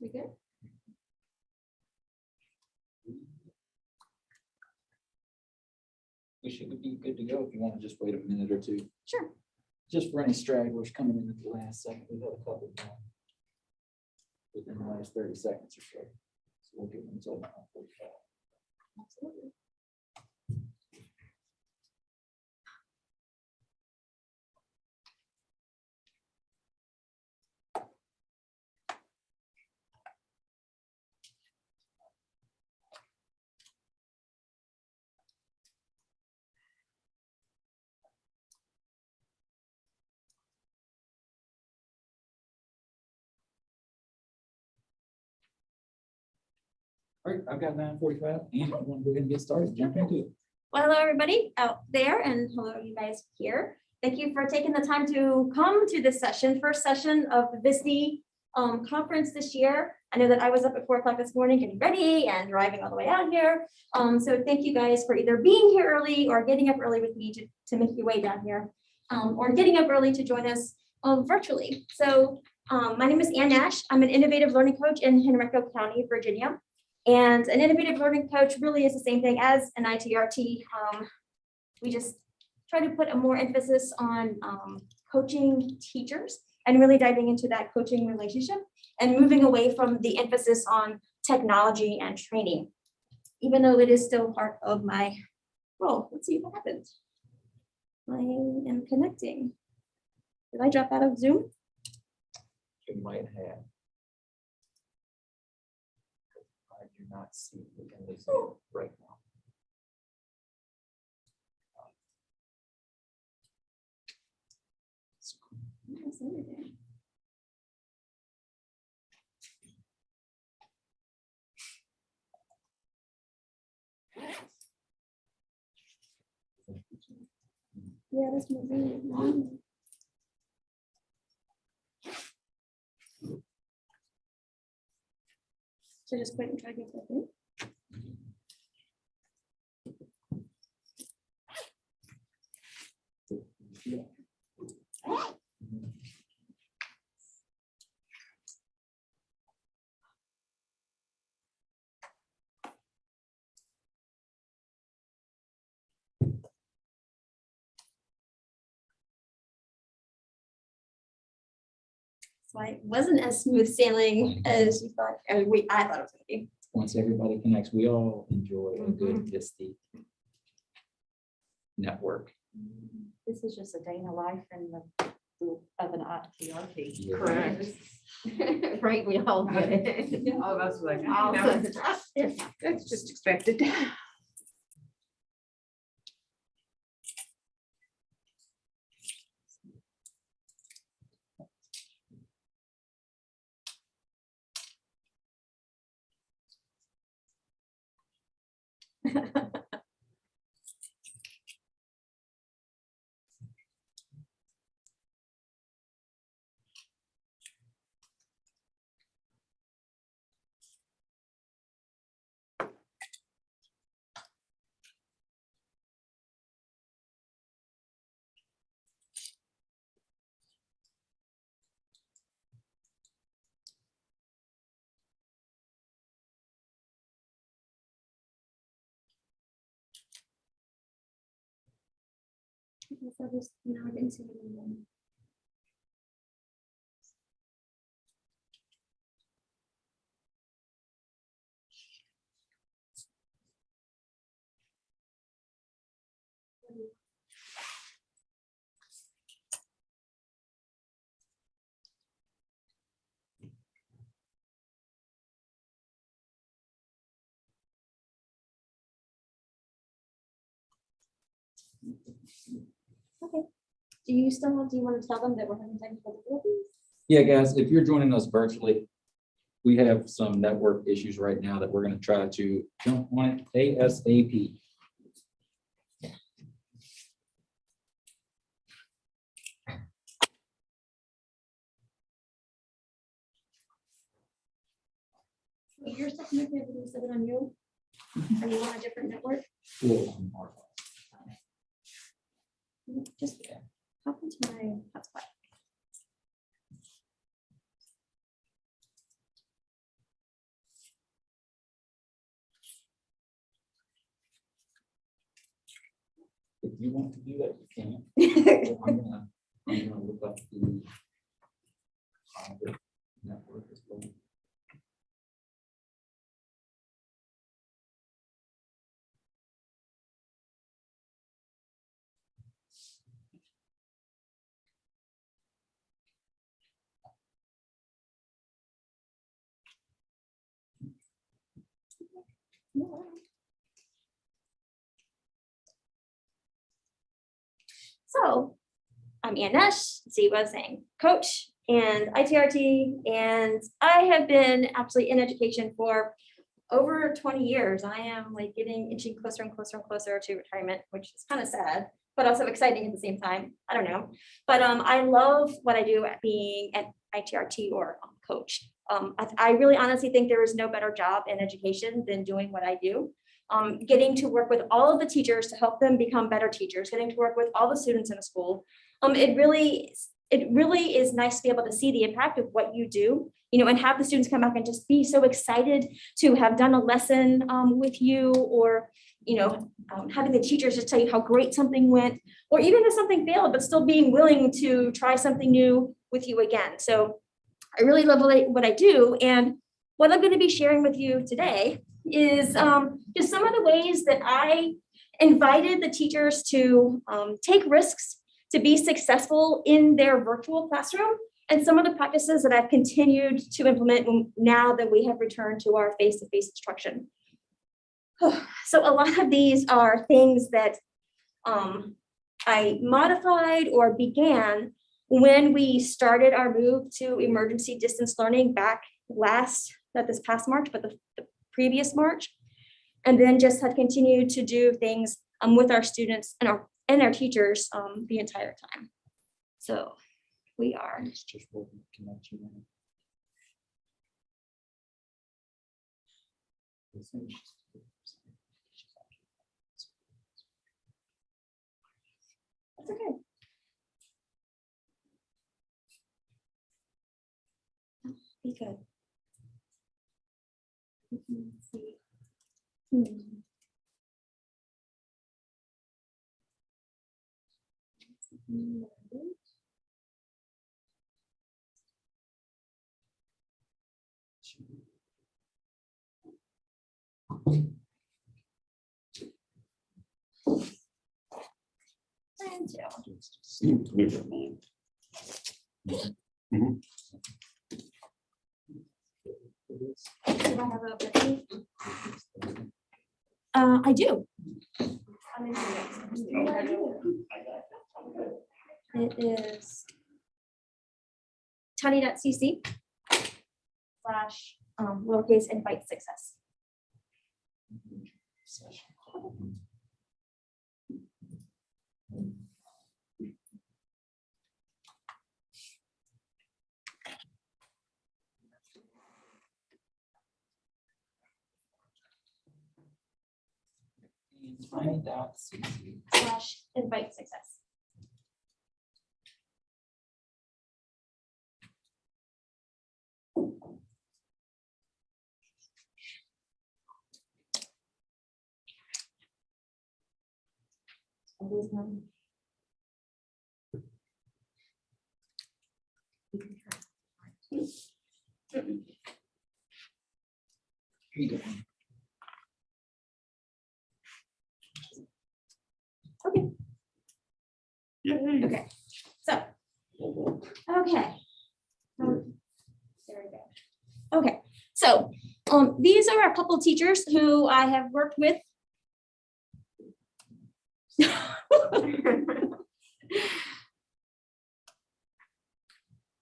We good? We should be good to go if you want to just wait a minute or two. Sure. Just for any stragglers coming in at the last second, we've had a couple now within the last 30 seconds or so. So we'll give them until 9:45. Absolutely. All right, I've got 9:45 and I want to go ahead and get started, jump into it. Well, hello, everybody out there, and hello, you guys here. Thank you for taking the time to come to this session, first session of the VISNI conference this year. I know that I was up at 4 o'clock this morning getting ready and driving all the way out here. So thank you guys for either being here early or getting up early with me to make your way down here, or getting up early to join us virtually. So my name is Ann Nash. I'm an innovative learning coach in Henrico County, Virginia. And an innovative learning coach really is the same thing as an ITRT. We just try to put a more emphasis on coaching teachers and really diving into that coaching relationship and moving away from the emphasis on technology and training, even though it is still part of my role. Let's see what happens. I am connecting. Did I drop out of Zoom? You might have. I do not see the Zoom right now. Yes, everything. Yeah, that's my Zoom. So just quit and try to get that in. So it wasn't as smooth sailing as you thought, I thought it was gonna be. Once everybody connects, we all enjoy a good VISTI network. This is just a day in the life in the group of an ITRT. Yeah. Correct. Right, we all get it. All of us were like, All you of know, us. that's just expected. I was, no, I didn't see it in there. Okay. Do you want to tell them that we're having technical difficulties? Yeah, guys, if you're joining us virtually, we have some network issues right now that we're going to try to jump on it ASAP. So you're still connected with the 7 on you? Are you on a different network? Just hop into my hotspot. If you want to do that, you can. I'm gonna look up the network as well. So I'm Ann Nash, as he was saying, coach and ITRT, and I have been actually in education for over 20 years. I am like inching closer and closer and closer to retirement, which is kind of sad, but also exciting at the same time. I don't know. But I love what I do at being an ITRT or coach. I really honestly think there is no better job in education than doing what I do. Getting to work with all of the teachers to help them become better teachers, getting to work with all the students in the school. It really is nice to be able to see the impact of what you do, and have the students come back and just be so excited to have done a lesson with you, or, having the teachers just tell you how great something went, or even if something failed, but still being willing to try something new with you again. So I really love what I do. And what I'm going to be sharing with you today is just some of the ways that I invited the teachers to take risks to be successful in their virtual classroom, and some of the practices that I've continued to implement now that we have returned to our face-to-face instruction. So a lot of these are things that I modified or began when we started our move to emergency distance learning back not this past March, but the previous March, and then just have continued to do things with our students and our teachers the entire time. So we are. It's just working connection. That's okay. Be good. Let's see. And do I have a picture? I do. It is tiny.cc / lowercase invite success. Tiny.cc / invite success. Okay. Okay. So. Okay. There we go. Okay. So these are a couple of teachers who I have worked with.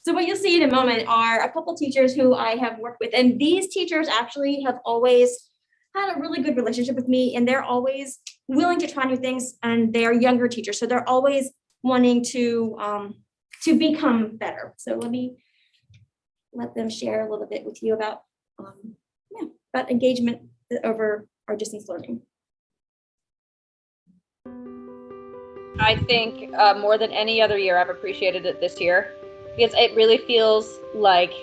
So what you'll see in a moment are a couple teachers who I have worked with, and these teachers actually have always had a really good relationship with me, and they're always willing to try new things, and they are younger teachers, so they're always wanting to become better. So let me let them share a little bit with you about engagement over our distance learning. I think more than any other year, I've appreciated it this year, because it really feels like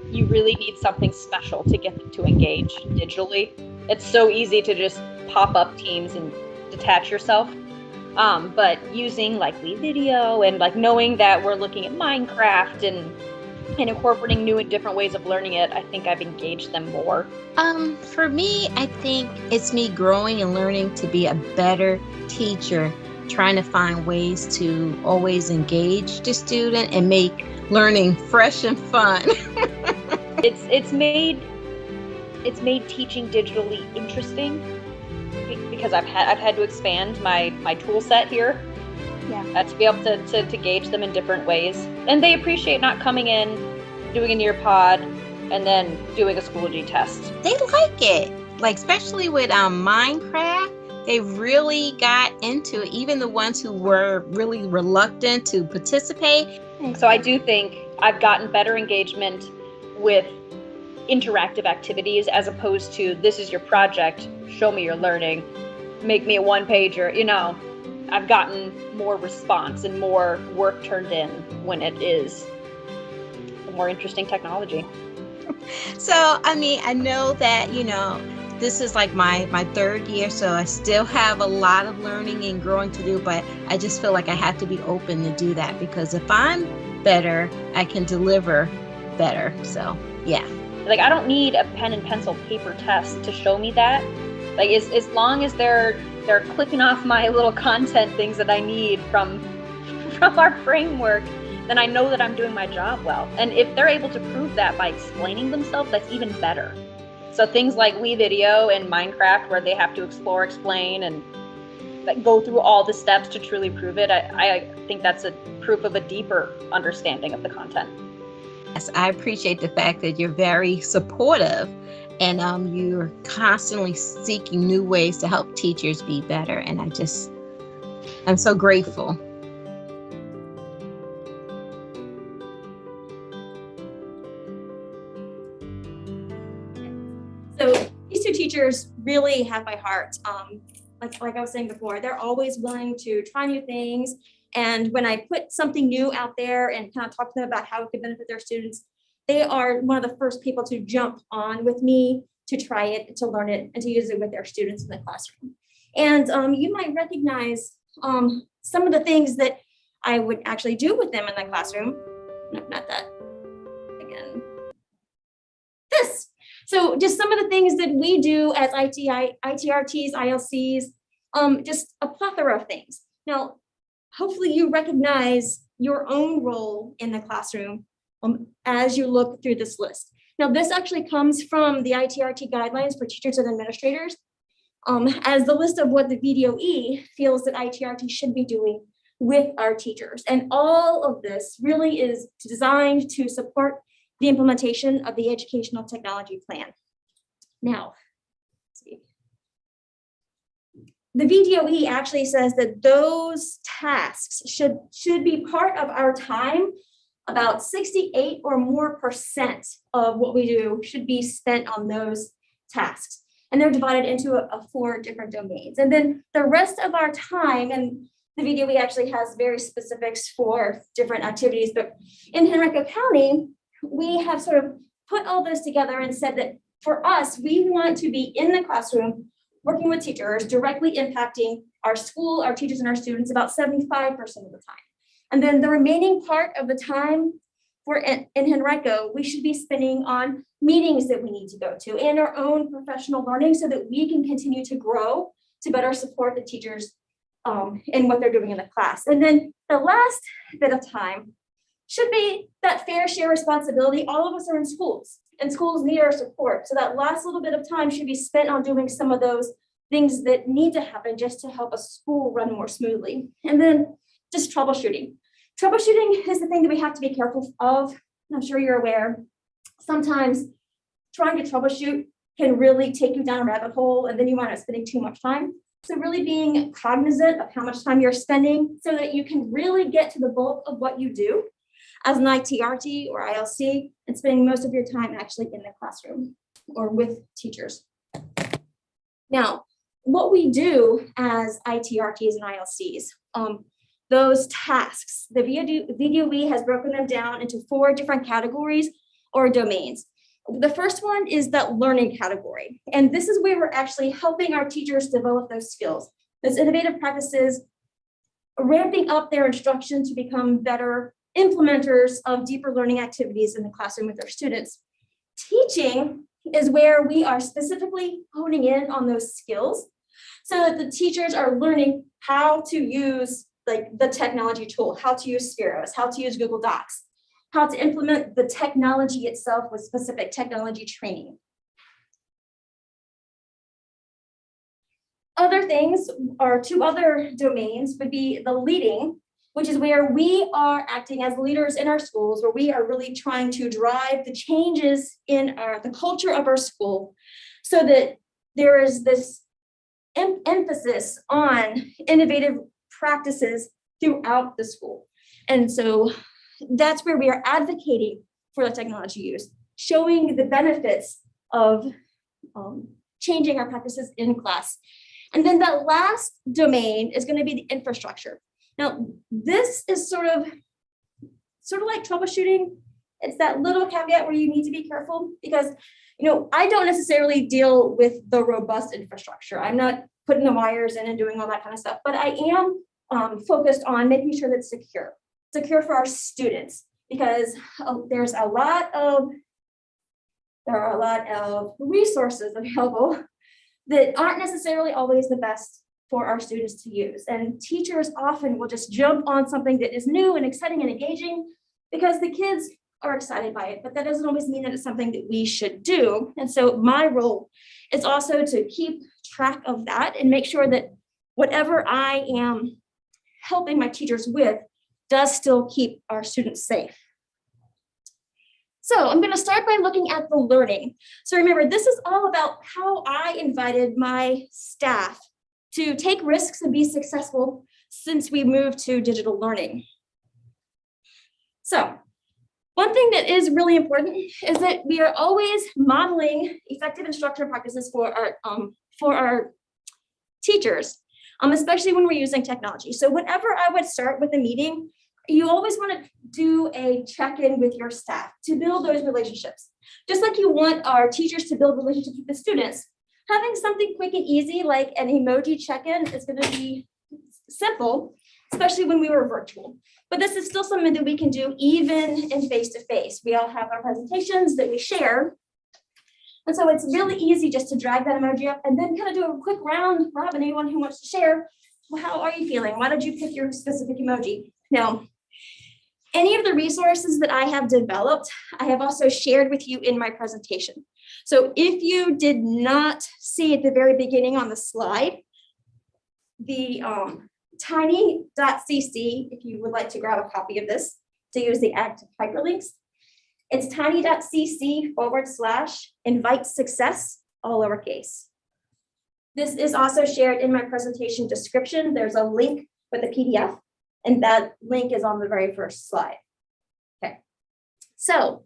you really need something special to get them to engage digitally. It's so easy to just pop up Teams and detach yourself. But using like video and like knowing that we're looking at Minecraft and incorporating new and different ways of learning it, I think I've engaged them more. For me, I think it's me growing and learning to be a better teacher, trying to find ways to always engage the student and make learning fresh and fun. It's made teaching digitally interesting because I've had to expand my tool set here. Yeah. To be able to gauge them in different ways. And they appreciate not coming in, doing a near pod, and then doing a Schoology test. They like it, like especially with Minecraft. They really got into it, even the ones who were really reluctant to participate. So I do think I've gotten better engagement with interactive activities as opposed to this is your project, show me your learning, make me a one-pager, you know. I've gotten more response and more work turned in when it is a more interesting technology. So, I mean, I know that, you know, this is like my third year, so I still have a lot of learning and growing to do, but I just feel like I have to be open to do that because if I'm better, I can deliver better. So, yeah. Like, I don't need a pen and pencil paper test to show me that. Like, as long as they're clicking off my little content things that I need from our framework, then I know that I'm doing my job well. And if they're able to prove that by explaining themselves, that's even better. So things like WeVideo and Minecraft, where they have to explore, explain, and go through all the steps to truly prove it, I think that's a proof of a deeper understanding of the content. Yes, I appreciate the fact that you're very supportive and you're constantly seeking new ways to help teachers be better. And I'm so grateful. So these two teachers really have my heart. Like I was saying before, they're always willing to try new things. And when I put something new out there and kind of talk to them about how it could benefit their students, they are one of the first people to jump on with me to try it, to learn it, and to use it with their students in the classroom. And you might recognize some of the things that I would actually do with them in the classroom. No, not that. Again. This. So just some of the things that we do as ITRTs, ILCs, just a plethora of things. Now, hopefully you recognize your own role in the classroom as you look through this list. Now, this actually comes from the ITRT guidelines for teachers and administrators as the list of what the VDOE feels that ITRT should be doing with our teachers. And all of this really is designed to support the implementation of the educational technology plan. Now, let's see. The VDOE actually says that those tasks should be part of our time. About 68% or more of what we do should be spent on those tasks. And they're divided into 4 different domains. And then the rest of our time, and the VDOE actually has very specifics for different activities, but in Henrico County, we have sort of put all this together and said that for us, we want to be in the classroom working with teachers, directly impacting our school, our teachers, and our students about 75% of the time. And then the remaining part of the time in Henrico, we should be spending on meetings that we need to go to and our own professional learning so that we can continue to grow to better support the teachers in what they're doing in the class. And then the last bit of time should be that fair share responsibility. All of us are in schools, and schools need our support. So that last little bit of time should be spent on doing some of those things that need to happen just to help a school run more smoothly. And then just troubleshooting. Troubleshooting is the thing that we have to be careful of. I'm sure you're aware. Sometimes trying to troubleshoot can really take you down a rabbit hole, and then you wind up spending too much time. So really being cognizant of how much time you're spending so that you can really get to the bulk of what you do as an ITRT or ILC, and spending most of your time actually in the classroom or with teachers. Now, what we do as ITRTs and ILCs, those tasks, the VDOE has broken them down into 4 different categories or domains. The first one is that learning category. And this is where we're actually helping our teachers develop those skills, those innovative practices ramping up their instruction to become better implementers of deeper learning activities in the classroom with their students. Teaching is where we are specifically honing in on those skills so that the teachers are learning how to use like the technology tool, how to use Spiros, how to use Google Docs, how to implement the technology itself with specific technology training. Other things, or two other domains, would be the leading, which is where we are acting as leaders in our schools, where we are really trying to drive the changes in the culture of our school so that there is this emphasis on innovative practices throughout the school. And so that's where we are advocating for the technology use, showing the benefits of changing our practices in class. And then the last domain is going to be the infrastructure. Now, this is sort of like troubleshooting. It's that little caveat where you need to be careful because, you know, I don't necessarily deal with the robust infrastructure. I'm not putting the wires in and doing all that kind of stuff, but I am focused on making sure that it's secure for our students because there are a lot of resources available that aren't necessarily always the best for our students to use. And teachers often will just jump on something that is new and exciting and engaging because the kids are excited by it, but that doesn't always mean that it's something that we should do. And so my role is also to keep track of that and make sure that whatever I am helping my teachers with does still keep our students safe. So I'm going to start by looking at the learning. So remember, this is all about how I invited my staff to take risks and be successful since we moved to digital learning. So one thing that is really important is that we are always modeling effective instructional practices for our teachers, especially when we're using technology. So whenever I would start with a meeting, you always want to do a check-in with your staff to build those relationships. Just like you want our teachers to build relationships with the students, having something quick and easy like an emoji check-in is going to be simple, especially when we were virtual. But this is still something that we can do even in face-to-face. We all have our presentations that we share. And so it's really easy just to drag that emoji up and then kind of do a quick round robin. Anyone who wants to share, well, how are you feeling? Why did you pick your specific emoji? Now, any of the resources that I have developed, I have also shared with you in my presentation. So if you did not see at the very beginning on the slide, the tiny.cc, if you would like to grab a copy of this to use the active hyperlinks, it's tiny.cc/invite success, all lowercase. This is also shared in my presentation description. There's a link with a PDF. And that link is on the very first slide. Okay. So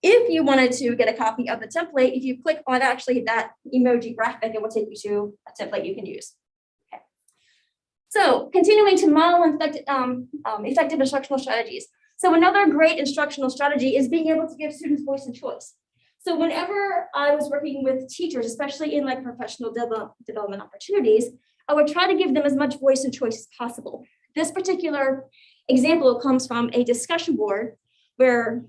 if you wanted to get a copy of the template, if you click on actually that emoji graphic, it will take you to a template you can use. Okay. So continuing to model effective instructional strategies. So another great instructional strategy is being able to give students voice and choice. So whenever I was working with teachers, especially in like professional development opportunities, I would try to give them as much voice and choice as possible. This particular example comes from a discussion board where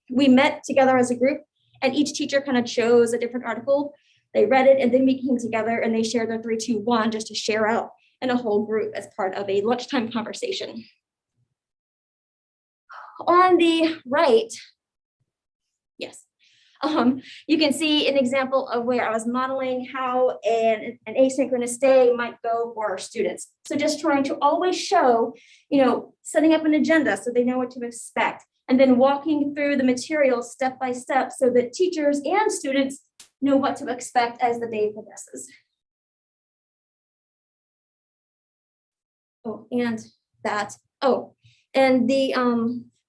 we met together as a group and each teacher kind of chose a different article. They read it and then we came together and they shared their 3, 2, 1 just to share out in a whole group as part of a lunchtime conversation. On the right, yes. You can see an example of where I was modeling how an asynchronous day might go for our students. So just trying to always show, setting up an agenda so they know what to expect, and then walking through the material step by step so that teachers and students know what to expect as the day progresses.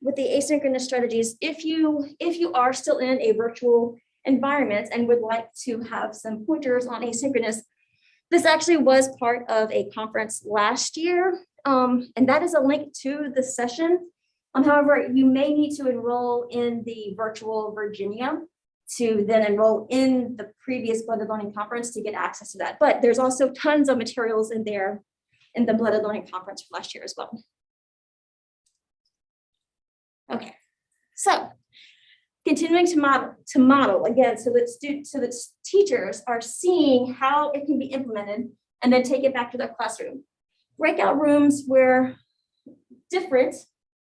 With the asynchronous strategies, if you are still in a virtual environment and would like to have some pointers on asynchronous, this actually was part of a conference last year, and that is a link to the session. However, you may need to enroll in the virtual Virginia to then enroll in the previous blended learning conference to get access to that. But there's also tons of materials in there in the blended learning conference from last year as well. Okay, so continuing to model again, so that teachers are seeing how it can be implemented and then take it back to their classroom. Breakout rooms were different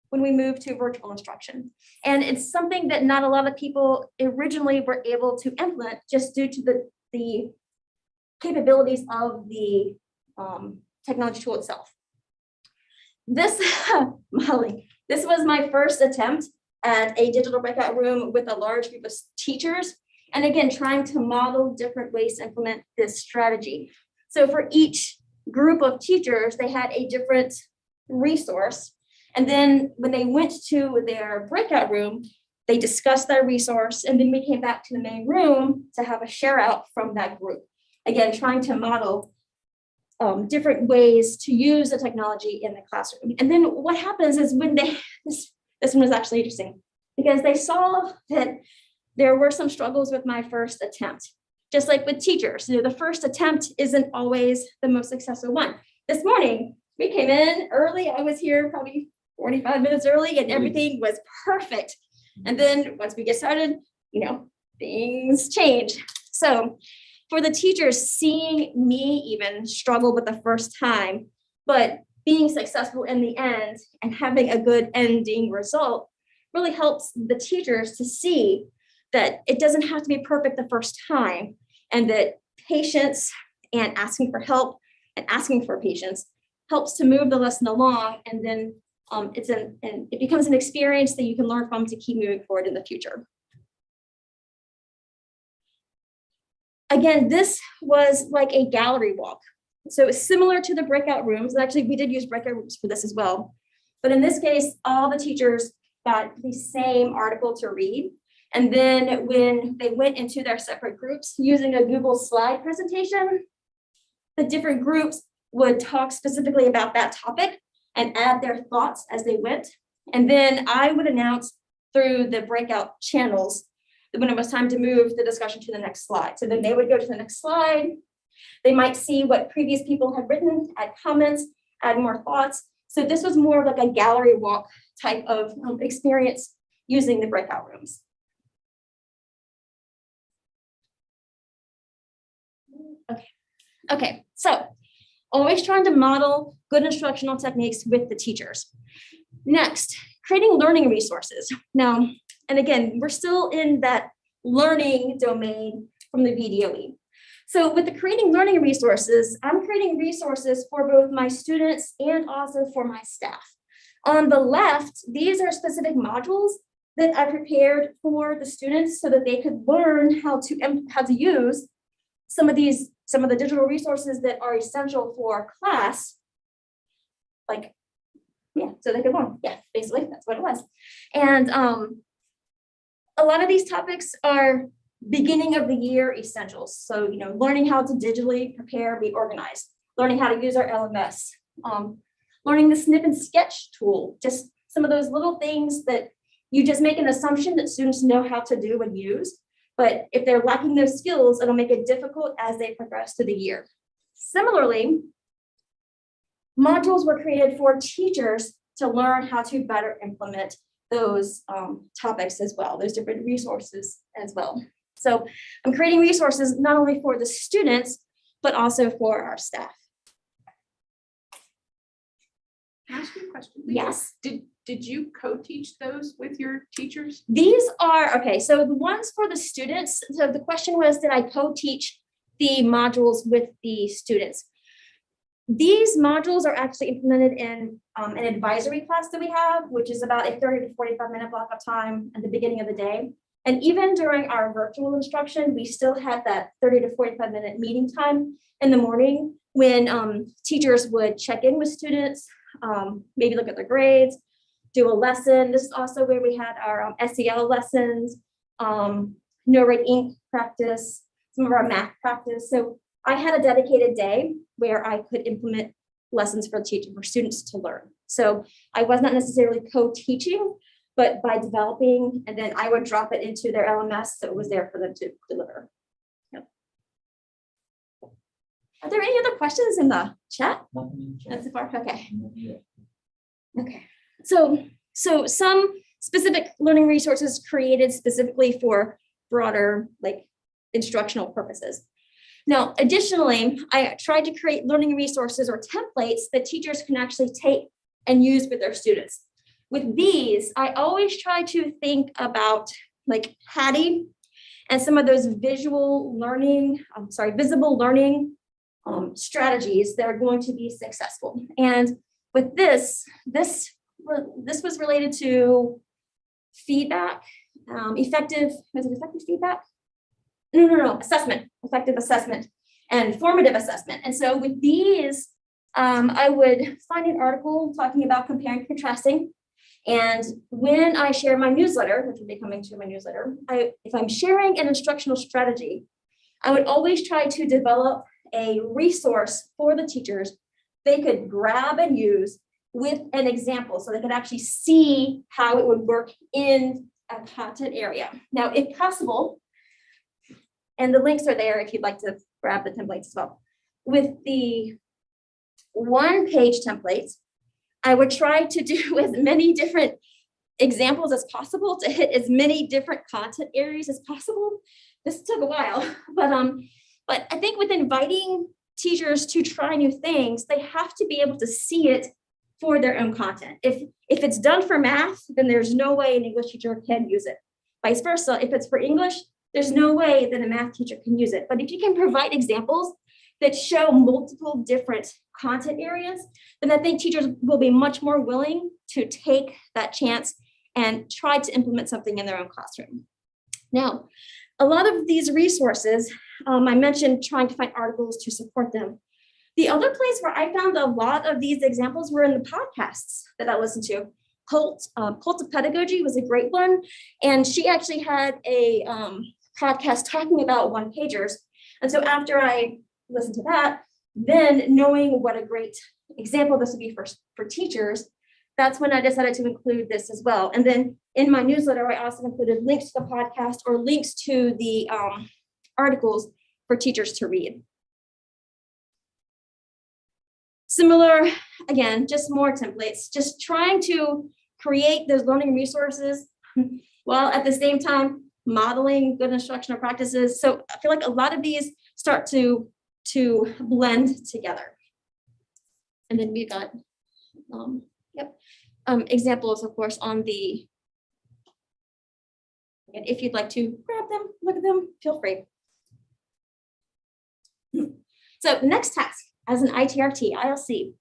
when we moved to virtual instruction. And it's something that not a lot of people originally were able to implement just due to the capabilities of the technology tool itself. This modeling, this was my first attempt at a digital breakout room with a large group of teachers. And again, trying to model different ways to implement this strategy. So for each group of teachers, they had a different resource. And then when they went to their breakout room, they discussed that resource, and then we came back to the main room to have a share out from that group. Again, trying to model different ways to use the technology in the classroom. And then what happens is when this one was actually interesting because they saw that there were some struggles with my first attempt. Just like with teachers, the first attempt isn't always the most successful one. This morning, we came in early. I was here probably 45 minutes early and everything was perfect. And then once we get started, things change. So for the teachers, seeing me even struggle with the first time, but being successful in the end and having a good ending result really helps the teachers to see that it doesn't have to be perfect the first time, and that patience and asking for help and asking for patience helps to move the lesson along, and then it becomes an experience that you can learn from to keep moving forward in the future. Again, this was like a gallery walk. So it's similar to the breakout rooms. And actually, we did use breakout rooms for this as well. But in this case, all the teachers got the same article to read. And then when they went into their separate groups using a Google slide presentation, the different groups would talk specifically about that topic and add their thoughts as they went. And then I would announce through the breakout channels when it was time to move the discussion to the next slide. So then they would go to the next slide. They might see what previous people had written, add comments, add more thoughts. So this was more like a gallery walk type of experience using the breakout rooms. Okay, so always trying to model good instructional techniques with the teachers. Next, creating learning resources. Now, and again, we're still in that learning domain from the VDOE. So with the creating learning resources, I'm creating resources for both my students and also for my staff. On the left, these are specific modules that I prepared for the students so that they could learn how to use some of the digital resources that are essential for class, so they could learn. Yeah, basically, that's what it was. And a lot of these topics are beginning of the year essentials. So, learning how to digitally prepare, be organized, learning how to use our LMS, learning the snip and sketch tool, just some of those little things that you just make an assumption that students know how to do and use. But if they're lacking those skills, it'll make it difficult as they progress through the year. Similarly, modules were created for teachers to learn how to better implement those topics as well, those different resources as well. So I'm creating resources not only for the students, but also for our staff. Can I ask you a question? Yes. Did you co-teach those with your teachers? These are, okay, so the ones for the students, so the question was, did I co-teach the modules with the students? These modules are actually implemented in an advisory class that we have, which is about a 30 to 45 minute block of time at the beginning of the day. And even during our virtual instruction, we still had that 30 to 45 minute meeting time in the morning when teachers would check in with students, maybe look at their grades, do a lesson. This is also where we had our SEL lessons, no rate ink practice, some of our math practice. So I had a dedicated day where I could implement lessons for students to learn. So I was not necessarily co-teaching, but by developing, and then I would drop it into their LMS, so it was there for them to deliver. Yep. Are there any other questions in the chat? Nothing in the chat. That's so far, okay. Nothing yet. Okay, so some specific learning resources created specifically for broader, like, instructional purposes. Now, additionally, I tried to create learning resources or templates that teachers can actually take and use with their students. With these, I always try to think about like Hattie and some of those visible learning strategies that are going to be successful. And with this was related to feedback, effective feedback? No, effective assessment and formative assessment. And so with these, I would find an article talking about comparing and contrasting. And when I share my newsletter, which will be coming to my newsletter, if I'm sharing an instructional strategy, I would always try to develop a resource for the teachers they could grab and use with an example so they could actually see how it would work in a content area. Now, if possible, and the links are there if you'd like to grab the templates as well. With the one-page templates, I would try to do as many different examples as possible to hit as many different content areas as possible. This took a while, but I think with inviting teachers to try new things, they have to be able to see it for their own content. If it's done for math, then there's no way an English teacher can use it. Vice versa, if it's for English, there's no way that a math teacher can use it. But if you can provide examples that show multiple different content areas, then I think teachers will be much more willing to take that chance and try to implement something in their own classroom. Now, a lot of these resources, I mentioned trying to find articles to support them. The other place where I found a lot of these examples were in the podcasts that I listened to. Cult of Pedagogy was a great one. And she actually had a podcast talking about one-pagers. And so after I listened to that, then knowing what a great example this would be for teachers, that's when I decided to include this as well. And then in my newsletter, I also included links to the podcast or links to the articles for teachers to read. Similar, again, just more templates, just trying to create those learning resources while at the same time modeling good instructional practices. So I feel like a lot of these start to blend together. And then we've got, examples, of course, on the, and if you'd like to grab them, look at them, feel free. So the next task as an ITRT, ILC,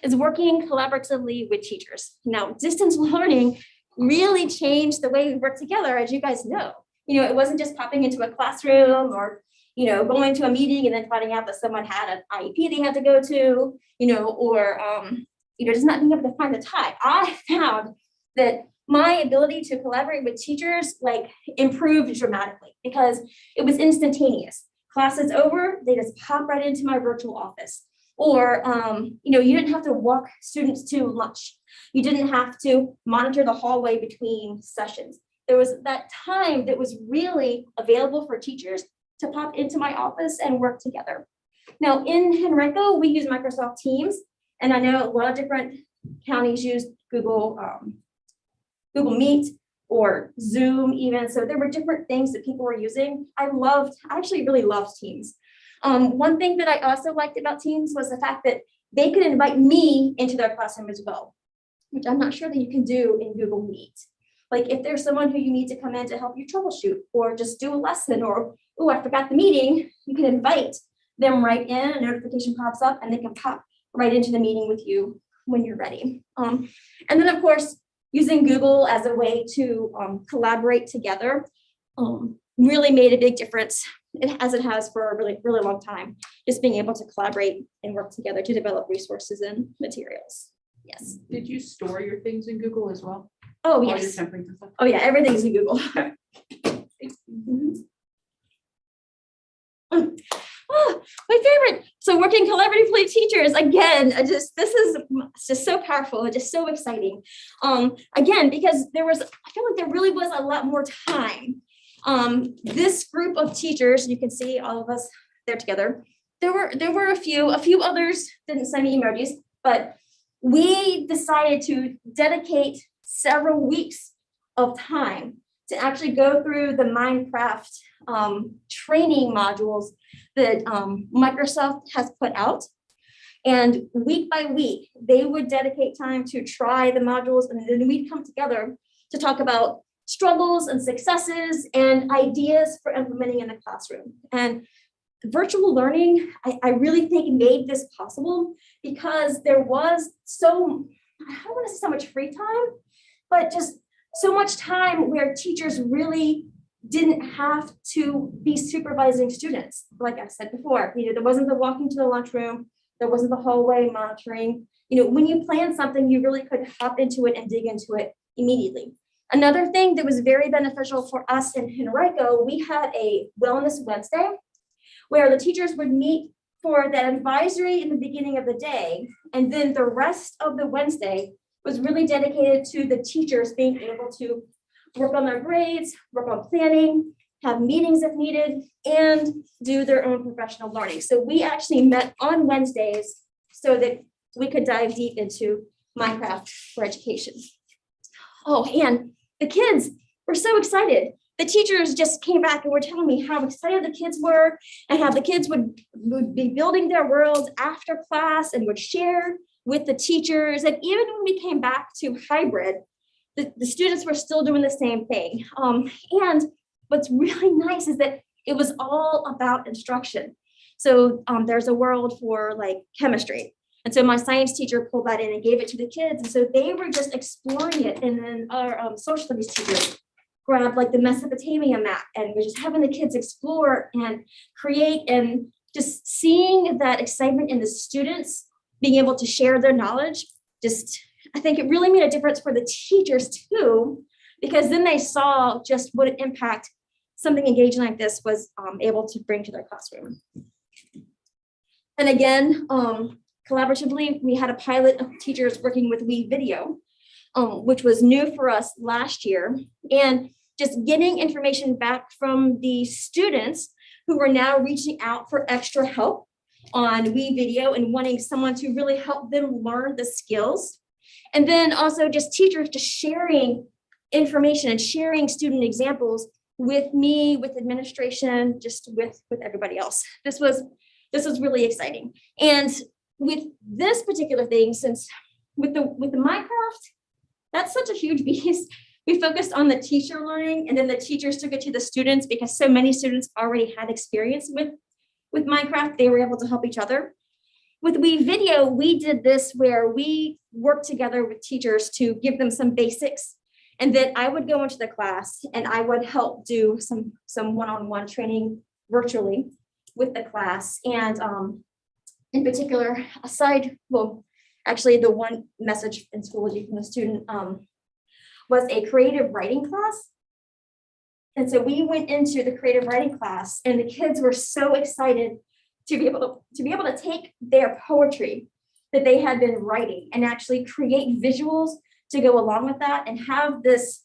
is working collaboratively with teachers. Now, distance learning really changed the way we work together, as you guys know. You know, it wasn't just popping into a classroom or, you know, going to a meeting and then finding out that someone had an IEP they had to go to, you know, or, just not being able to find the time. I found that my ability to collaborate with teachers improved dramatically because it was instantaneous. Class is over, they just pop right into my virtual office. Or, you didn't have to walk students to lunch. You didn't have to monitor the hallway between sessions. There was that time that was really available for teachers to pop into my office and work together. Now in Henrico, we use Microsoft Teams, and I know a lot of different counties use Google Meet or Zoom even. So there were different things that people were using. I actually really loved Teams. One thing that I also liked about Teams was the fact that they could invite me into their classroom as well, which I'm not sure that you can do in Google Meet. Like if there's someone who you need to come in to help you troubleshoot or just do a lesson or, oh, I forgot the meeting, you can invite them right in, a notification pops up and they can pop right into the meeting with you when you're ready. And then of course, using Google as a way to collaborate together really made a big difference, as it has for a really, really long time, just being able to collaborate and work together to develop resources and materials. Yes. Did you store your things in Google as well? Oh, All your yes. templates and stuff? Oh, yeah, everything's in Google. Oh, my favorite. So working collaboratively with teachers, again, this is just so powerful and just so exciting. Again, because I feel like there really was a lot more time. This group of teachers, you can see all of us there together, there were a few others didn't send me emojis, but we decided to dedicate several weeks of time to actually go through the Minecraft training modules that Microsoft has put out. And week by week, they would dedicate time to try the modules, and then we'd come together to talk about struggles and successes and ideas for implementing in the classroom. And virtual learning, I really think made this possible because there was I don't want to say so much free time, but just so much time where teachers really didn't have to be supervising students. Like I said before, there wasn't the walking to the lunchroom, there wasn't the hallway monitoring. When you plan something, you really could hop into it and dig into it immediately. Another thing that was very beneficial for us in Henrico, we had a Wellness Wednesday where the teachers would meet for that advisory in the beginning of the day, and then the rest of the Wednesday was really dedicated to the teachers being able to work on their grades, work on planning, have meetings if needed, and do their own professional learning. So we actually met on Wednesdays so that we could dive deep into Minecraft for education. Oh, and the kids were so excited. The teachers just came back and were telling me how excited the kids were and how the kids would be building their worlds after class and would share with the teachers. And even when we came back to hybrid, the students were still doing the same thing. And what's really nice is that it was all about instruction. So there's a world for like chemistry. And so my science teacher pulled that in and gave it to the kids. And so they were just exploring it. And then our social studies teacher grabbed like the Mesopotamia map and we're just having the kids explore and create, and just seeing that excitement in the students being able to share their knowledge. I think it really made a difference for the teachers too, because then they saw just what an impact something engaging like this was able to bring to their classroom. And again, collaboratively, we had a pilot of teachers working with WeVideo, which was new for us last year, and just getting information back from the students who were now reaching out for extra help on WeVideo and wanting someone to really help them learn the skills. And then also just teachers just sharing information and sharing student examples with me, with administration, just with everybody else. This was really exciting. And with this particular thing, since with the Minecraft, that's such a huge beast. We focused on the teacher learning, and then the teachers took it to the students because so many students already had experience with Minecraft. They were able to help each other. With WeVideo, we did this where we worked together with teachers to give them some basics, and then I would go into the class and I would help do some one-on-one training virtually with the class. And in particular, actually the one message in Schoology from the student was a creative writing class. And so we went into the creative writing class and the kids were so excited to be able to take their poetry that they had been writing and actually create visuals to go along with that and have this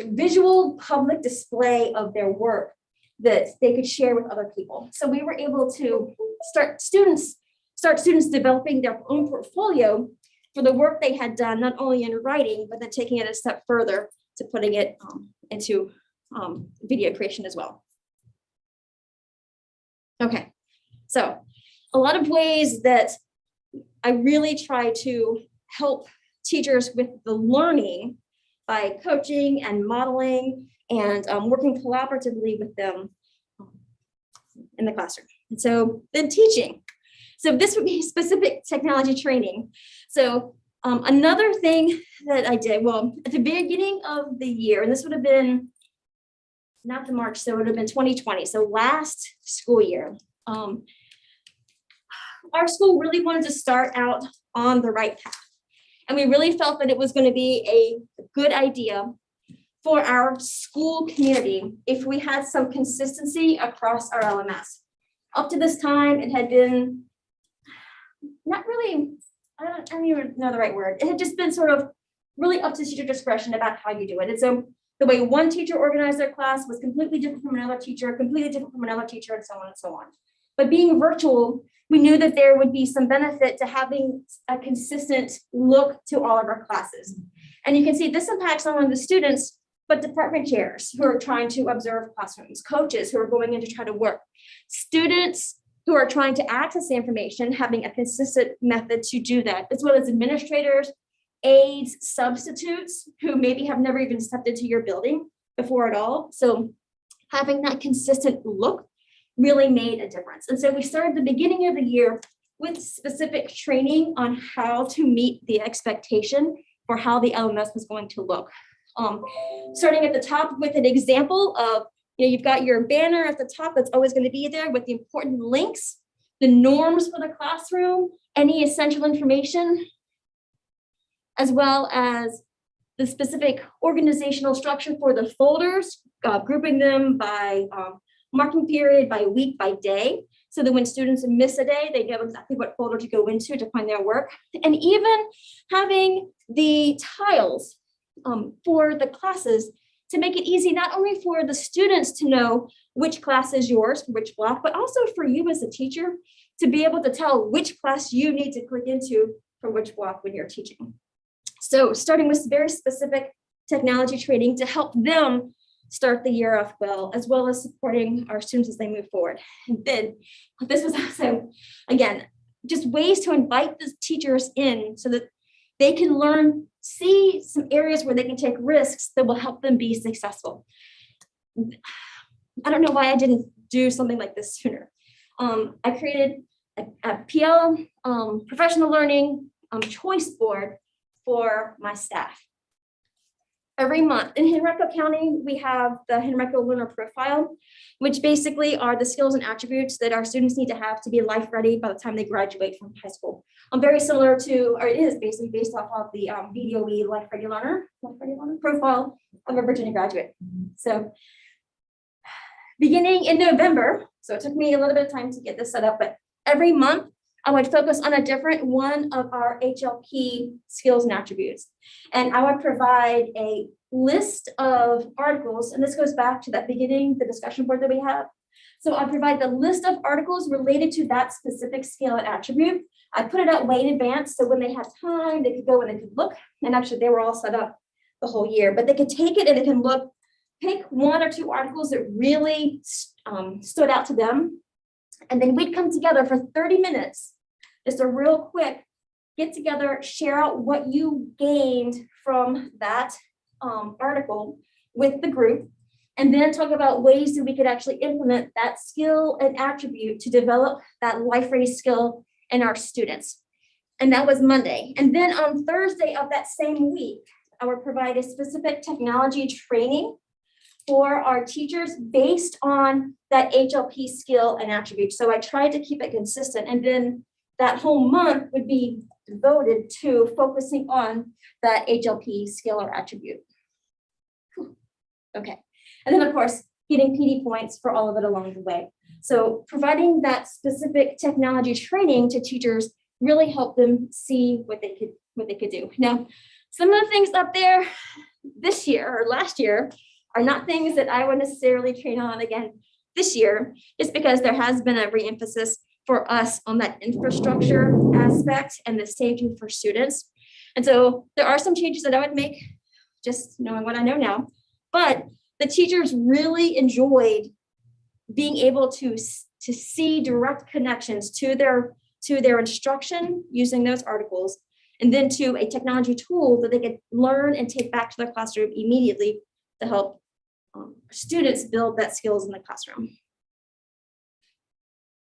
visual public display of their work that they could share with other people. So we were able to start students developing their own portfolio for the work they had done, not only in writing, but then taking it a step further to putting it into video creation as well. Okay, so a lot of ways that I really try to help teachers with the learning by coaching and modeling and working collaboratively with them in the classroom. And so then teaching. So this would be specific technology training. So another thing that I did, well, at the beginning of the year, and this would have been not the March, so it would have been 2020. So last school year, our school really wanted to start out on the right path. And we really felt that it was going to be a good idea for our school community if we had some consistency across our LMS. Up to this time, it had been not really, I don't even know the right word. It had just been sort of really up to teacher discretion about how you do it. And so the way one teacher organized their class was completely different from another teacher, completely different from another teacher, and so on and so on. But being virtual, we knew that there would be some benefit to having a consistent look to all of our classes. And you can see this impacts not only the students, but department chairs who are trying to observe classrooms, coaches who are going in to try to work, students who are trying to access the information, having a consistent method to do that, as well as administrators, aides, substitutes who maybe have never even stepped into your building before at all. So having that consistent look really made a difference. And so we started the beginning of the year with specific training on how to meet the expectation for how the LMS was going to look. Starting at the top with an example of, you've got your banner at the top that's always going to be there with the important links, the norms for the classroom, any essential information, as well as the specific organizational structure for the folders, grouping them by marking period, by week, by day, so that when students miss a day, they know exactly what folder to go into to find their work. And even having the tiles for the classes to make it easy, not only for the students to know which class is yours, which block, but also for you as a teacher to be able to tell which class you need to click into for which block when you're teaching. So starting with very specific technology training to help them start the year off well as supporting our students as they move forward. And then this was also, again, just ways to invite the teachers in so that they can learn, see some areas where they can take risks that will help them be successful. I don't know why I didn't do something like this sooner. I created a PL professional learning choice board for my staff. Every month in Henrico County, we have the Henrico Learner Profile, which basically are the skills and attributes that our students need to have to be life ready by the time they graduate from high school. Very similar to, or it is basically based off of the VDOE Life Ready Learner Profile of a Virginia graduate. So beginning in November, so it took me a little bit of time to get this set up, but every month I would focus on a different one of our HLP skills and attributes. And I would provide a list of articles, and this goes back to that beginning, the discussion board that we have. So I provide the list of articles related to that specific skill and attribute. I put it out way in advance, so when they had time, they could go and they could look, and actually they were all set up the whole year, but they could take it and they can look, pick one or two articles that really stood out to them. And then we'd come together for 30 minutes, just a real quick get together, share out what you gained from that article with the group, and then talk about ways that we could actually implement that skill and attribute to develop that life ready skill in our students. And that was Monday. And then on Thursday of that same week, I would provide a specific technology training for our teachers based on that HLP skill and attribute. So I tried to keep it consistent, and then that whole month would be devoted to focusing on that HLP skill or attribute. Okay, and then of course, getting PD points for all of it along the way. So providing that specific technology training to teachers really helped them see what they could do. Now, some of the things up there this year or last year are not things that I would necessarily train on again this year, just because there has been a re-emphasis for us on that infrastructure aspect and the staging for students. And so there are some changes that I would make, just knowing what I know now, but the teachers really enjoyed being able to see direct connections to their instruction using those articles, and then to a technology tool that they could learn and take back to their classroom immediately to help students build that skills in the classroom.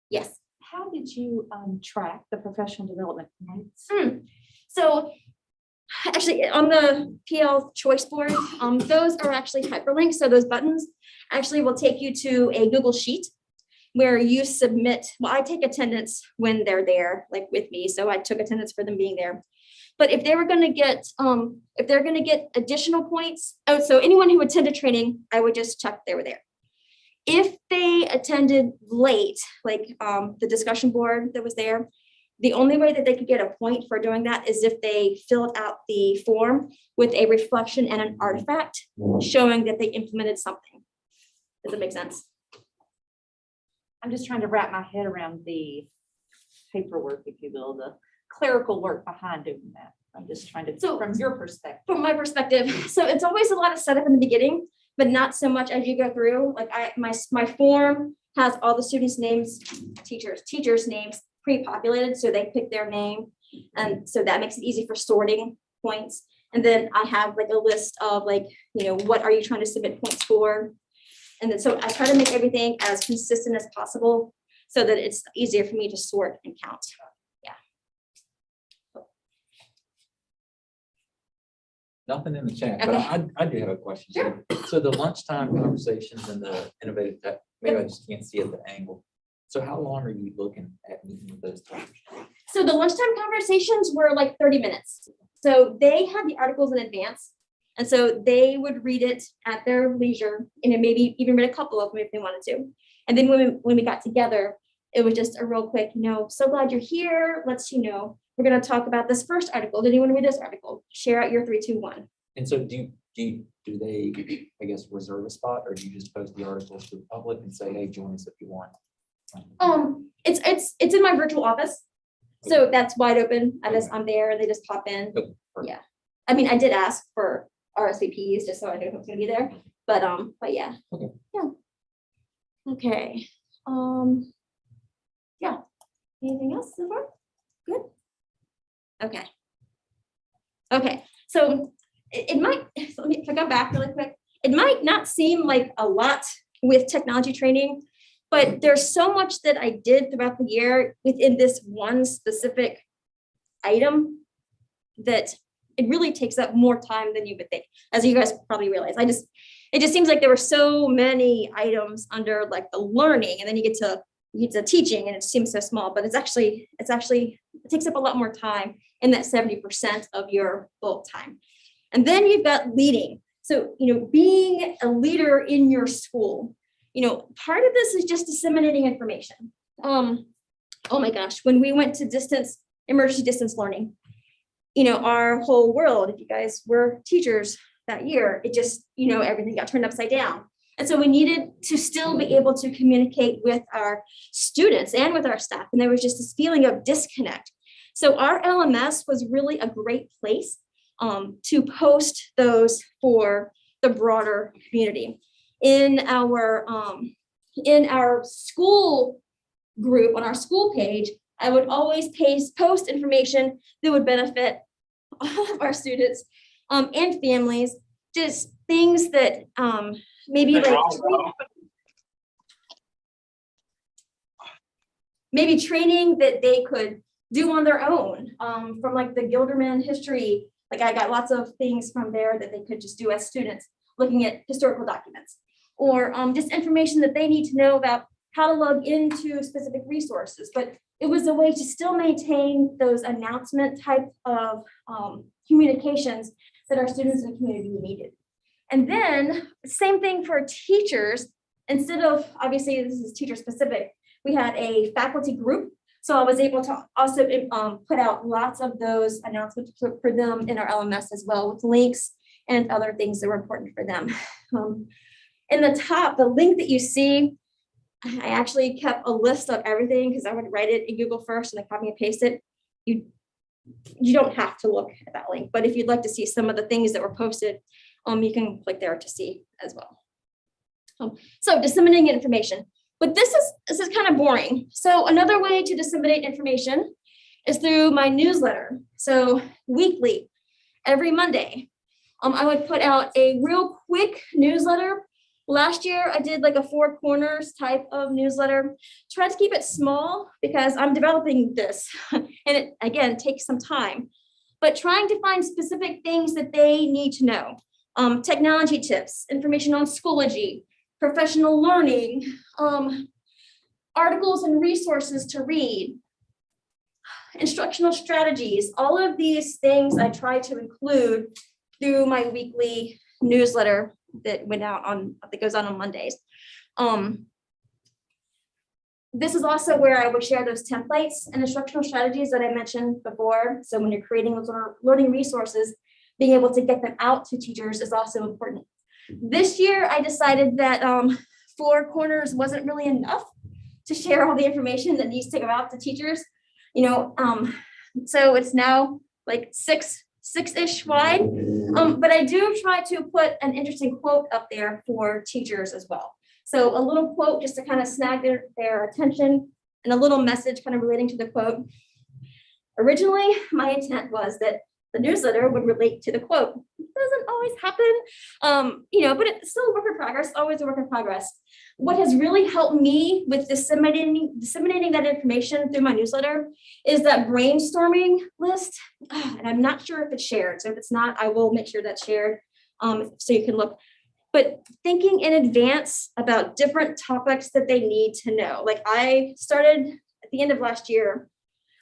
Yes. How did you track the professional development points? So actually on the PL choice board, those are actually hyperlinks. So those buttons actually will take you to a Google Sheet where you submit, well, I take attendance when they're there, like with me. So I took attendance for them being there. But if they were going to get, if they're going to get additional points, so anyone who attended training, I would just check they were there. If they attended late, like the discussion board that was there, the only way that they could get a point for doing that is if they filled out the form with a reflection and an artifact showing that they implemented something. Does that make sense? I'm just trying to wrap my head around the paperwork, if you will, the clerical work behind doing that. I'm just trying to, So- from your perspective. From my perspective, so it's always a lot of setup in the beginning, but not so much as you go through. Like my form has all the students' names, teachers' names pre-populated, so they pick their name. And so that makes it easy for sorting points. And then I have like a list of like, what are you trying to submit points for? And then, so I try to make everything as consistent as possible so that it's easier for me to sort and count. Nothing in the chat, but Okay. I do have a question. So the lunchtime conversations and the innovative tech, maybe I just can't see at the angle. So how long are you looking at meeting with those teachers? So the lunchtime conversations were like 30 minutes. So they had the articles in advance. And so they would read it at their leisure and maybe even read a couple of them if they wanted to. And then when we got together, it was just a real quick, so glad you're here. Let's, we're going to talk about this first article. Did anyone read this article? Share out your 3, 2, 1. And so do they, I guess, reserve a spot, or do you just post the articles to the public and say, hey, join us if you want? It's in my virtual office. So that's wide open. I'm there and they just pop in. Okay, perfect. Yeah. I mean, I did ask for RSVPs just so I knew who was gonna be there, but yeah. Okay. Yeah. Okay. Yeah. Anything else so far? Good. Okay. Okay. So it might, let me, if I go back really quick, it might not seem like a lot with technology training, but there's so much that I did throughout the year within this one specific item that it really takes up more time than you would think, as you guys probably realize. It just seems like there were so many items under like the learning, and then you get to teaching, and it seems so small, but it takes up a lot more time in that 70% of your bulk time. And then you've got leading. So, being a leader in your school, part of this is just disseminating information. Oh my gosh, when we went to emergency distance learning, our whole world, if you guys were teachers that year, it just, everything got turned upside down. And so we needed to still be able to communicate with our students and with our staff. And there was just this feeling of disconnect. So our LMS was really a great place to post those for the broader community. In our school group, on our school page, I would always post information that would benefit all of our students and families, just things that maybe training that they could do on their own from like the Gilderman history. Like I got lots of things from there that they could just do as students, looking at historical documents, or just information that they need to know about how to log into specific resources. But it was a way to still maintain those announcement type of communications that our students and community needed. And then same thing for teachers. Instead of, obviously this is teacher specific, we had a faculty group. So I was able to also put out lots of those announcements for them in our LMS as well, with links and other things that were important for them. In the top, the link that you see, I actually kept a list of everything because I would write it in Google first and then copy and paste it. You don't have to look at that link, but if you'd like to see some of the things that were posted, you can click there to see as well. So disseminating information, but this is kind of boring. So another way to disseminate information is through my newsletter. So weekly, every Monday, I would put out a real quick newsletter. Last year, I did like a 4 corners type of newsletter. Tried to keep it small because I'm developing this and it, again, takes some time, but trying to find specific things that they need to know. Technology tips, information on Schoology, professional learning, articles and resources to read, instructional strategies, all of these things I try to include through my weekly newsletter that goes out on Mondays. This is also where I would share those templates and instructional strategies that I mentioned before. So when you're creating those learning resources, being able to get them out to teachers is also important. This year, I decided that 4 corners wasn't really enough. to share all the information that needs to go out to teachers. So it's now like six-ish wide. But I do try to put an interesting quote up there for teachers as well. So a little quote just to kind of snag their attention, and a little message kind of relating to the quote. Originally, my intent was that the newsletter would relate to the quote. It doesn't always happen, but it's still a work in progress, always a work in progress. What has really helped me with disseminating that information through my newsletter is that brainstorming list. And I'm not sure if it's shared. So if it's not, I will make sure that's shared so you can look. But thinking in advance about different topics that they need to know. Like I started at the end of last year,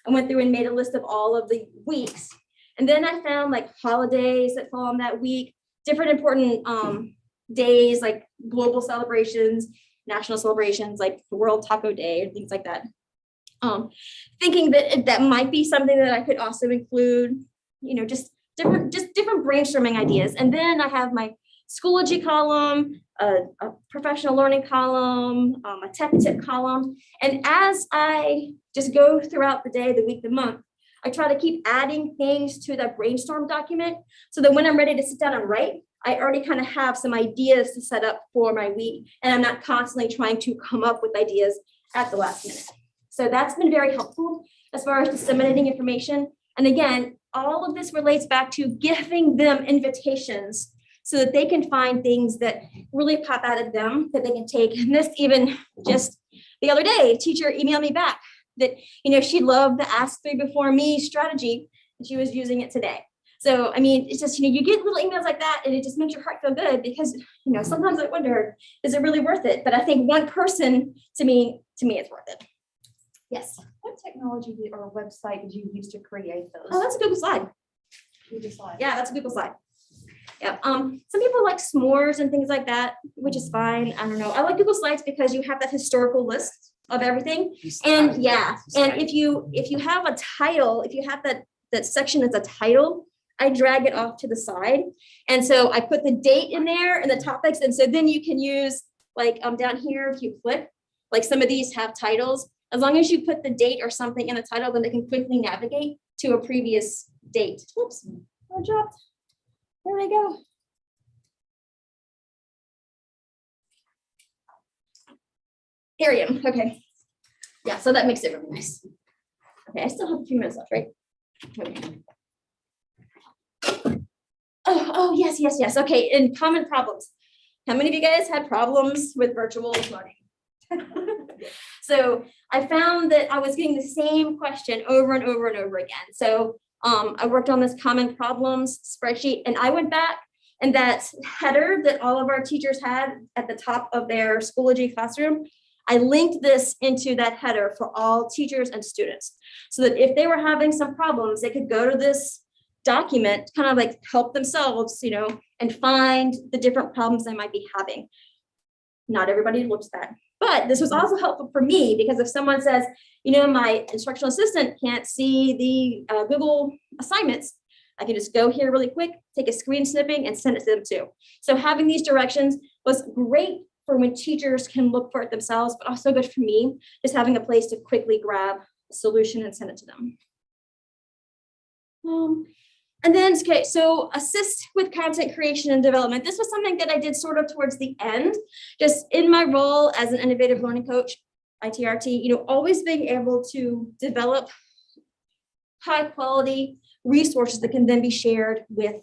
I went through and made a list of all of the weeks. And then I found like holidays that fall on that week, different important days like global celebrations, national celebrations like World Taco Day and things like that. Thinking that might be something that I could also include, just different brainstorming ideas. And then I have my Schoology column, a professional learning column, a tech tip column. And as I just go throughout the day, the week, the month, I try to keep adding things to that brainstorm document so that when I'm ready to sit down and write, I already kind of have some ideas to set up for my week. And I'm not constantly trying to come up with ideas at the last minute. So that's been very helpful as far as disseminating information. And again, all of this relates back to giving them invitations so that they can find things that really pop out at them that they can take. And this even just the other day, a teacher emailed me back that, she loved the Ask Three Before Me strategy and she was using it today. So, I mean, it's just, you get little emails like that and it just makes your heart feel good because, sometimes I wonder, is it really worth it? But I think one person to me, it's worth it. Yes. What technology or website did you use to create those? Oh, that's a Google slide. Google Slides. Yeah, that's a Google slide. Yeah. Some people like s'mores and things like that, which is fine. I don't know. I like Google Slides because you have that historical list of everything. And yeah, and if you have a title, if you have that section that's a title, I drag it off to the side. And so I put the date in there and the topics. And so then you can use like down here, if you click, like some of these have titles. As long as you put the date or something in the title, then they can quickly navigate to a previous date. Whoops, I dropped. There we go. Here I am. Okay. Yeah, so that makes it really nice. Okay, I still have a few minutes left, right? Okay. Oh, yes. Okay, and common problems. How many of you guys had problems with virtual learning? So I found that I was getting the same question over and over and over again. So I worked on this common problems spreadsheet and I went back and that header that all of our teachers had at the top of their Schoology classroom, I linked this into that header for all teachers and students so that if they were having some problems, they could go to this document, kind of like help themselves, and find the different problems they might be having. Not everybody looks at that. But this was also helpful for me because if someone says, my instructional assistant can't see the Google assignments, I can just go here really quick, take a screen snipping and send it to them too. So having these directions was great for when teachers can look for it themselves, but also good for me, just having a place to quickly grab a solution and send it to them. And then, okay, so assist with content creation and development. This was something that I did sort of towards the end, just in my role as an innovative learning coach, ITRT, always being able to develop high quality resources that can then be shared with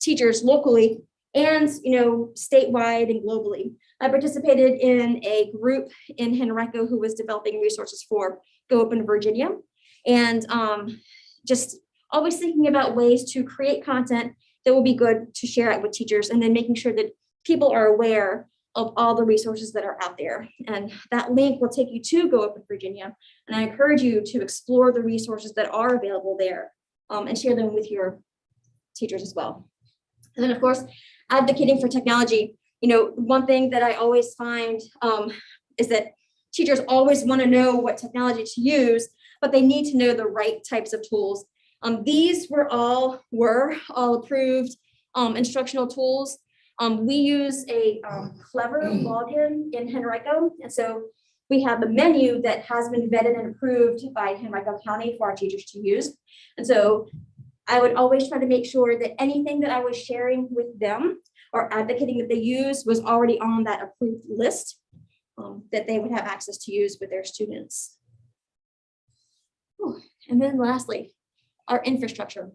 teachers locally and, statewide and globally. I participated in a group in Henrico who was developing resources for Go Open Virginia and just always thinking about ways to create content that will be good to share it with teachers and then making sure that people are aware of all the resources that are out there. And that link will take you to Go Open Virginia. And I encourage you to explore the resources that are available there and share them with your teachers as well. And then of course, advocating for technology. One thing that I always find is that teachers always want to know what technology to use, but they need to know the right types of tools. These were all approved instructional tools. We use a Clever login in Henrico. And so we have a menu that has been vetted and approved by Henrico County for our teachers to use. And so I would always try to make sure that anything that I was sharing with them or advocating that they use was already on that approved list that they would have access to use with their students. And then lastly, our infrastructure.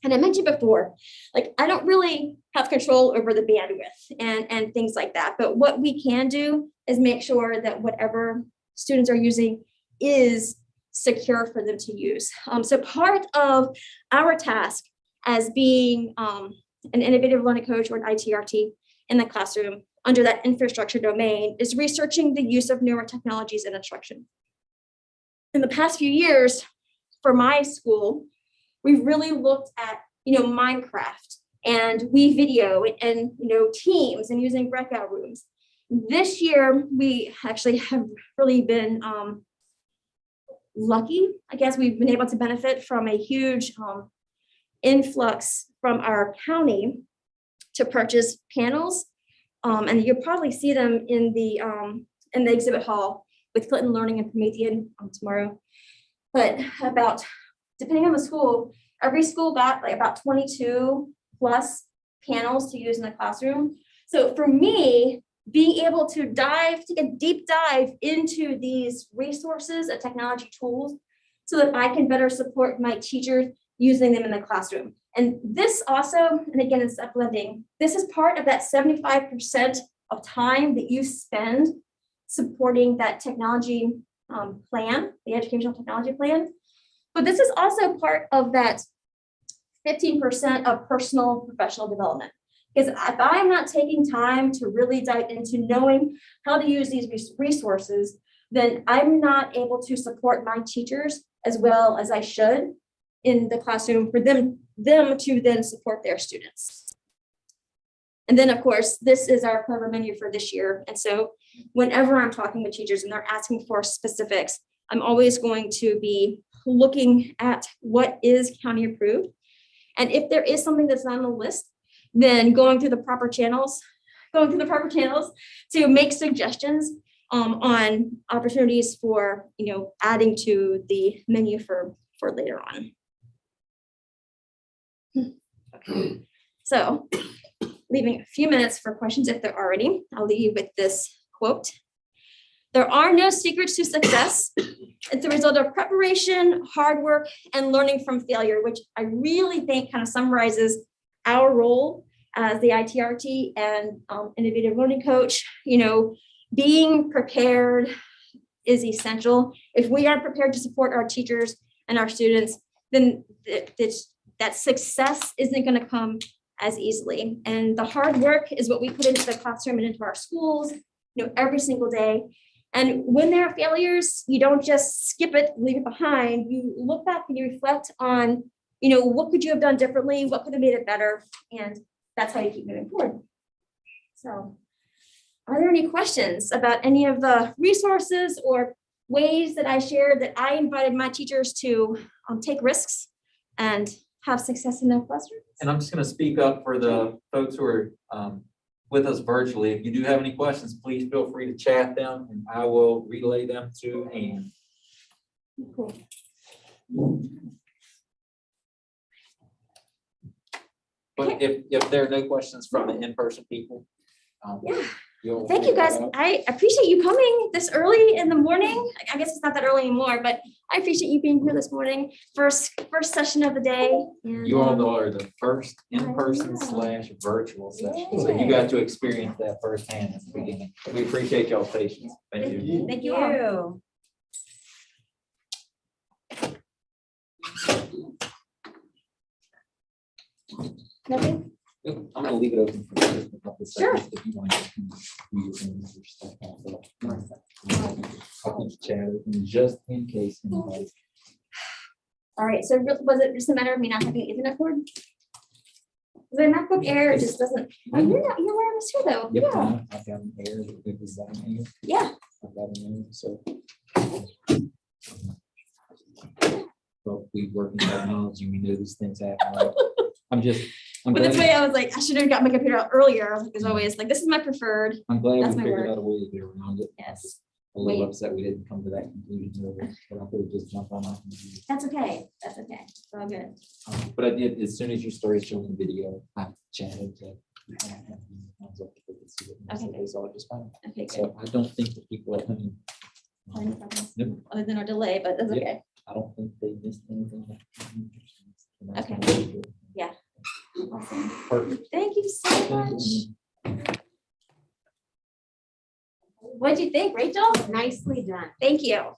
And I mentioned before, like, I don't really have control over the bandwidth and things like that. But what we can do is make sure that whatever students are using is secure for them to use. So part of our task as being an innovative learning coach or an ITRT in the classroom under that infrastructure domain is researching the use of newer technologies in instruction. In the past few years, for my school, we've really looked at, Minecraft and video and, Teams and using breakout rooms. This year, we actually have really been lucky. I guess we've been able to benefit from a huge influx from our county to purchase panels. And you'll probably see them in the exhibit hall with Clinton Learning and Promethean tomorrow. But depending on the school, every school got like about 22 plus panels to use in the classroom. So for me, being able to take a deep dive into these resources and technology tools so that I can better support my teachers using them in the classroom. And this also, and again, it's step blending, this is part of that 75% of time that you spend supporting that technology plan, the educational technology plan. But this is also part of that 15% of personal professional development. Because if I'm not taking time to really dive into knowing how to use these resources, then I'm not able to support my teachers as well as I should in the classroom for them to then support their students. And then, of course, this is our clever menu for this year. And so whenever I'm talking with teachers and they're asking for specifics, I'm always going to be looking at what is county approved. And if there is something that's not on the list, then going through the proper channels to make suggestions on opportunities for, adding to the menu for later on. Okay. So leaving a few minutes for questions if there are any, I'll leave you with this quote. There are no secrets to success. It's a result of preparation, hard work, and learning from failure, which I really think kind of summarizes our role as the ITRT and innovative learning coach. Being prepared is essential. If we are prepared to support our teachers and our students, then that success isn't going to come as easily. And the hard work is what we put into the classroom and into our schools, every single day. And when there are failures, you don't just skip it, leave it behind. You look back and you reflect on, what could you have done differently? What could have made it better? And that's how you keep moving forward. So are there any questions about any of the resources or ways that I shared that I invited my teachers to take risks and have success in their classrooms? And I'm just going to speak up for the folks who are with us virtually. If you do have any questions, please feel free to chat them and I will relay them to Anne. Cool. But if there are no questions from the in-person people. Yeah. you'll Thank you, guys. figure it out. I appreciate you coming this early in the morning. I guess it's not that early anymore, but I appreciate you being here this morning. First session of the day. And, You all are the first in-person / virtual session. So you got to experience that firsthand at the beginning. We appreciate y'all's patience. Thank you. Thank you all. Nothing? I'm gonna leave it open for just a couple of Sure. seconds if you want to read your things or stuff like that. I'll keep the chat open just in case anybody. All right, so was it just a matter of me not having an Ethernet cord? The MacBook Air just doesn't, oh, you're wearing this too though. Yep, Yeah, I've got an Air, the good design Air. yeah. I've got an Air, so. Well, we work in technology, we know these things happen. Right? I'm But that's glad, why I was like, I should have got my computer out earlier. There's always like, this is my preferred. I'm glad we that's my figured word. out a way to get around it. Yes. a little Wait. upset we didn't come to that conclusion, but I could have just jumped on off. That's okay. That's okay. It's all good. But I did, as soon as you started showing the video, I chatted to. Okay. It's all just fine. Okay, good. So I don't think the people at home. Any problems? Nope, Other than our delay, but that's Yeah. okay. I don't think they missed anything. Okay. Awesome. Perfect. Thank you so much. What'd you think, Rachel? Nicely done. Thank you.